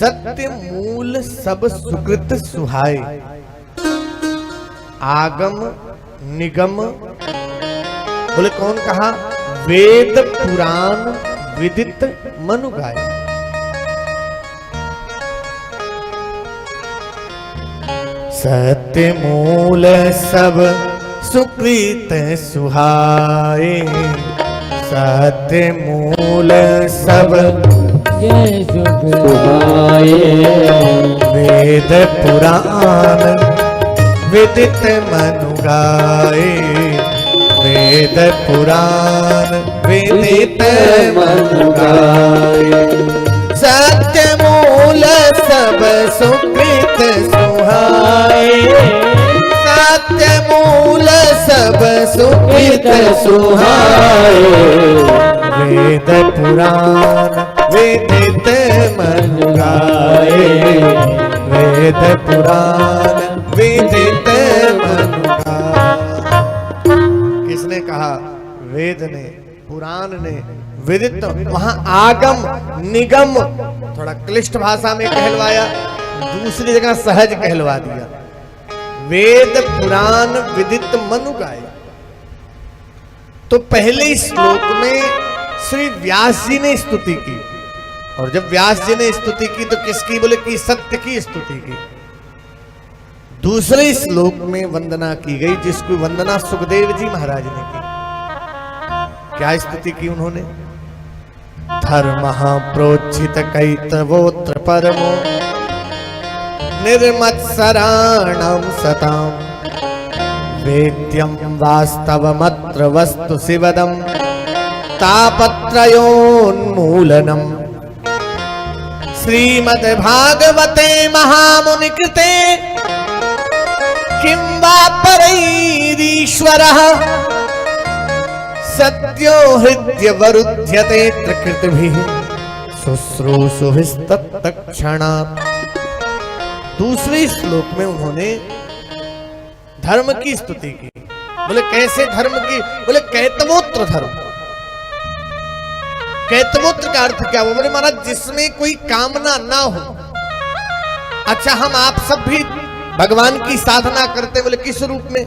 सत्य मूल सब सुकृत सुहाय, आगम निगम, बोले कौन कहा? वेद पुराण विदित मनु गाय। सत्य मूल सब सुकृत सुहाय, सत्य मूल सब सुहाय, वेद पुराण विदित मनु गाय, वेद पुराण विदित मनु गाय। सत्य मूल सब सुकृत सुहाय, सत्य मूल सब सुकृत सुहाय, वेद पुराण विदित मनु गाय, वेद पुराण विदित मनु गाय। किसने कहा? वेद ने, पुराण ने, विदित। वहां आगम निगम थोड़ा क्लिष्ट भाषा में कहलवाया, दूसरी जगह सहज कहलवा दिया। वेद पुराण विदित मनु गाय। तो पहले श्लोक में श्री व्यास जी ने स्तुति की, और जब व्यास जी ने स्तुति की तो किसकी? बोले कि सत्य की स्तुति की। दूसरे श्लोक में वंदना की गई, जिसकी वंदना सुखदेव जी महाराज ने की। क्या स्तुति की उन्होंने? धर्म प्रोचित कैतवोत्र परमो निर्मत्सराणां सतां, वेद्यं वास्तवमत्र वस्तु शिवदं तापत्रयोन्मूलनम्। श्रीमद्भागवते महामुनिकृते किं वा परैरीश्वरः, सत्यो हृद्यवरुध्यते प्रकृतिभिः शुश्रूषुभिस्तत्तक्षणात्। दूसरे श्लोक में उन्होंने धर्म की स्तुति की। बोले कैसे धर्म की? बोले कैतवोत्र धर्म। कैतवोत्र का अर्थ क्या हुआ? बोले महाराज जिसमें कोई कामना ना हो। अच्छा, हम आप सब भी भगवान की साधना करते, बोले किस रूप में?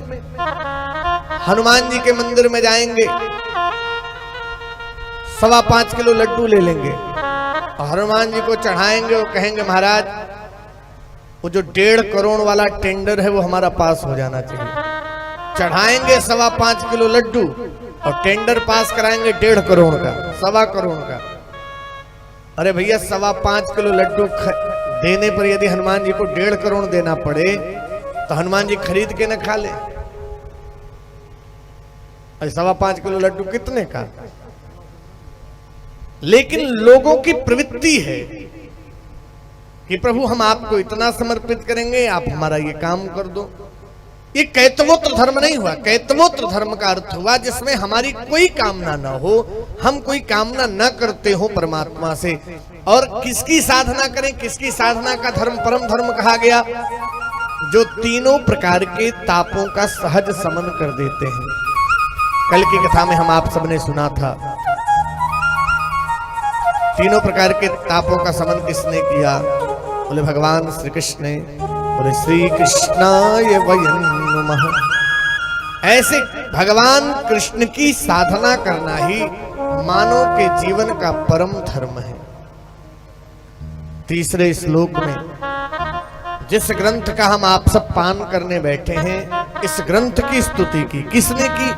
हनुमान जी के मंदिर में जाएंगे, 5.25 किलो लड्डू ले लेंगे और हनुमान जी को चढ़ाएंगे और कहेंगे महाराज वो जो 1.5 करोड़ वाला टेंडर है वो हमारा पास हो जाना चाहिए। चढ़ाएंगे 5.25 किलो लड्डू और टेंडर पास कराएंगे 1.5 करोड़ का, 1.25 करोड़ का। अरे भैया 5.25 किलो लड्डू देने पर यदि हनुमान जी को 1.5 करोड़ देना पड़े तो हनुमान जी खरीद के न खा ले। 5.25 किलो लड्डू कितने का? लेकिन लोगों की प्रवृत्ति है कि प्रभु हम आपको इतना समर्पित करेंगे, आप हमारा ये काम कर दो। ये कैतवोत्र धर्म नहीं हुआ। कैतवोत्र धर्म का अर्थ हुआ जिसमें हमारी कोई कामना ना हो, हम कोई कामना न करते हो परमात्मा से। और किसकी साधना करें? किसकी साधना का धर्म परम धर्म कहा गया? जो तीनों प्रकार के तापों का सहज समन कर देते हैं। कल की कथा में हम आप सबने सुना था, तीनों प्रकार के तापों का समन किसने किया? बोले भगवान श्री कृष्ण ने। बोले श्री कृष्णाय वयं नमः। ऐसे भगवान कृष्ण की साधना करना ही मानव के जीवन का परम धर्म है। तीसरे श्लोक में जिस ग्रंथ का हम आप सब पान करने बैठे हैं, इस ग्रंथ की स्तुति की किसने की?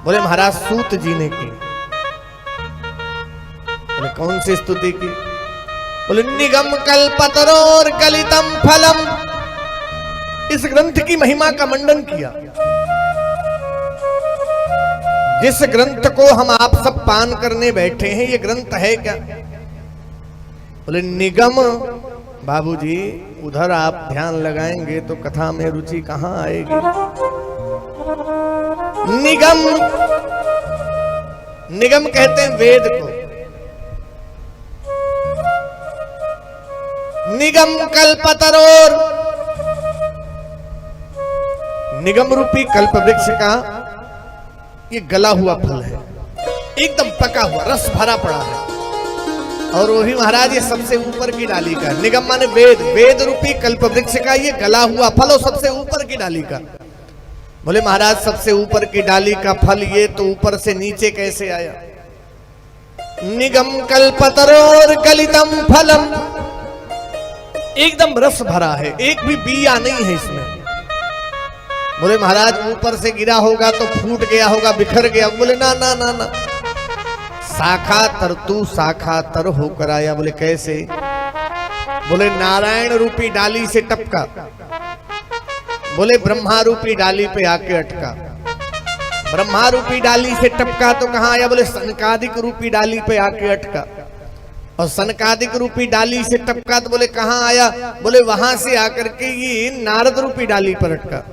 बोले महाराज सूत जी ने की। बोले कौन सी स्तुति की? बोले निगम कल्पतरोर गलितम फलम। इस ग्रंथ की महिमा का मंडन किया। जिस ग्रंथ को हम आप सब पान करने बैठे हैं, ये ग्रंथ है क्या? बोले निगम। बाबूजी उधर आप ध्यान लगाएंगे तो कथा में रुचि कहां आएगी? निगम, निगम कहते हैं वेद को। निगम कल्पतरोर, निगम रूपी कल्प वृक्ष का ये गला हुआ फल है, एकदम पका हुआ, रस भरा पड़ा है। और वही महाराज ये सबसे ऊपर की डाली का। निगम माने वेद, वेद रूपी कल्प वृक्ष का ये गला हुआ फल और सबसे ऊपर की डाली का। बोले महाराज सबसे ऊपर की डाली का फल ये तो ऊपर से नीचे कैसे आया? निगम कल्पतरोर गलितम फलम, एकदम रस भरा है, एक भी बिया नहीं है इसमें। बोले महाराज ऊपर से गिरा होगा तो फूट गया होगा, बिखर गया। बोले ना ना ना ना, शाखा तर तू शाखा तर होकर आया। बोले कैसे? बोले नारायण रूपी डाली से टपका, बोले ब्रह्मा रूपी डाली पे आके अटका। ब्रह्मा रूपी डाली से टपका तो कहां आया? बोले सनकादिक रूपी डाली पे आके अटका। और सनकादिक रूपी डाली से टपका तो बोले कहां आया? बोले वहां से आकर के ये नारद रूपी डाली पर अटका।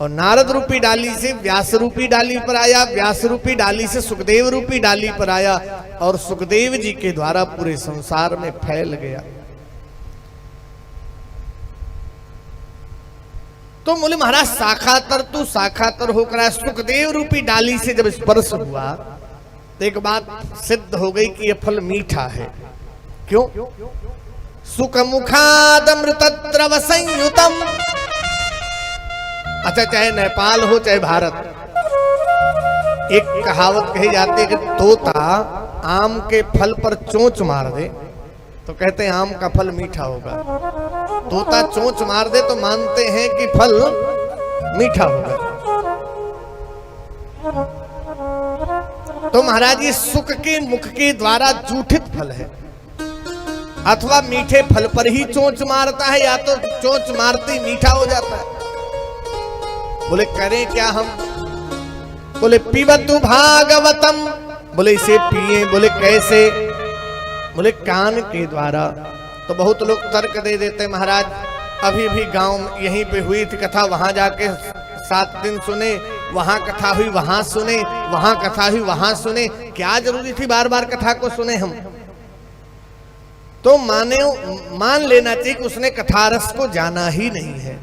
और नारद रूपी डाली से व्यास रूपी डाली पर आया, व्यास रूपी डाली से सुखदेव रूपी डाली पर आया, और सुखदेव जी के द्वारा पूरे संसार में फैल गया। तो बोले महाराज शाखातर तू शाखातर होकर आया। सुखदेव रूपी डाली से जब स्पर्श हुआ तो एक बात सिद्ध हो गई कि यह फल मीठा है। क्यों? सुख मुखादमृत द्रव संयुतम। अच्छा, चाहे नेपाल हो चाहे भारत, एक कहावत कही जाती है कि तोता आम के फल पर चोंच मार दे तो कहते हैं आम का फल मीठा होगा। तोता चोंच मार दे तो मानते हैं कि फल मीठा होगा। तो महाराज ये सुख के मुख के द्वारा जूठित फल है, अथवा मीठे फल पर ही चोंच मारता है, या तो चोंच मारते ही मीठा हो जाता है। बोले करें क्या हम? बोले पीबतु भागवतम। बोले इसे पिए। बोले कैसे? बोले कान के द्वारा। तो बहुत लोग तर्क दे देते महाराज, अभी भी गांव यहीं पे हुई थी कथा, वहां जाके 7 दिन सुने, वहां कथा हुई वहां सुने, वहां कथा हुई वहां सुने, क्या जरूरी थी बार बार कथा को सुने हम? तो मान लेना चाहिए कि उसने कथारस को जाना ही नहीं है।